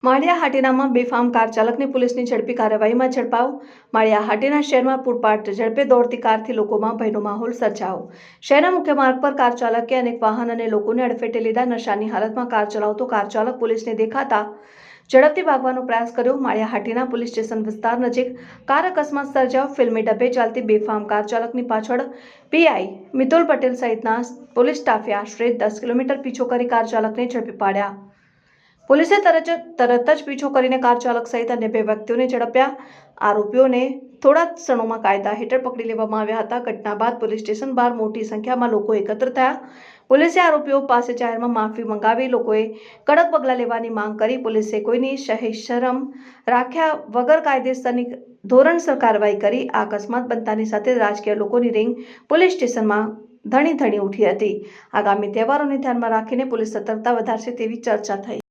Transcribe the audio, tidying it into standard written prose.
માળિયા હાટીનામાં બેફામ કાર ચાલકની પોલીસની ઝડપી કાર્યવાહીમાં ઝડપાયો। માળિયા હાટીના શહેરમાં પૂરપાટ ઝડપે દોડતી કારથી લોકોમાં ભયનો માહોલ સર્જાયો। શહેરના મુખ્ય માર્ગ પર કાર ચાલકે અનેક વાહન અને લોકોને અડફેટે લીધા। નશાની હાલતમાં કાર ચલાવતો કાર ચાલક પોલીસને દેખાતા ઝડપથી ભાગવાનો પ્રયાસ કર્યો। માળિયા હાટીના પોલીસ સ્ટેશન વિસ્તાર નજીક કાર અકસ્માત સર્જાયો। ફિલ્મી ડબ્બે ચાલતી બેફામ કાર ચાલકની પાછળ પીઆઈ મિતુલ પટેલ સહિતના પોલીસ સ્ટાફે આશરે 10 કિલોમીટર પીછો કરી કાર ચાલકને ઝડપી પાડ્યા। પોલીસે તરત જ પીછો કરીને કાર ચાલક સહિત અન્ય 2 વ્યક્તિઓને ઝડપ્યા। આરોપીઓને થોડા ક્ષણોમાં કાયદા હેઠળ પકડી લેવામાં આવ્યા હતા। ઘટના બાદ પોલીસ સ્ટેશન બહાર મોટી સંખ્યામાં લોકો એકત્ર થયા। પોલીસે આરોપીઓ પાસે જાહેરમાં માફી મંગાવી લોકોએ કડક પગલાં લેવાની માંગ કરી। પોલીસે કોઈની શરમ રાખ્યા વગર કાયદેસરની ધોરણસર કાર્યવાહી કરી। આ અકસ્માત બનતાની સાથે રાજકીય લોકોની રીંગ પોલીસ સ્ટેશનમાં ધણી ઉઠી હતી। આગામી તહેવારોને ધ્યાનમાં રાખીને પોલીસ સતર્કતા વધારશે તેવી ચર્ચા થઈ।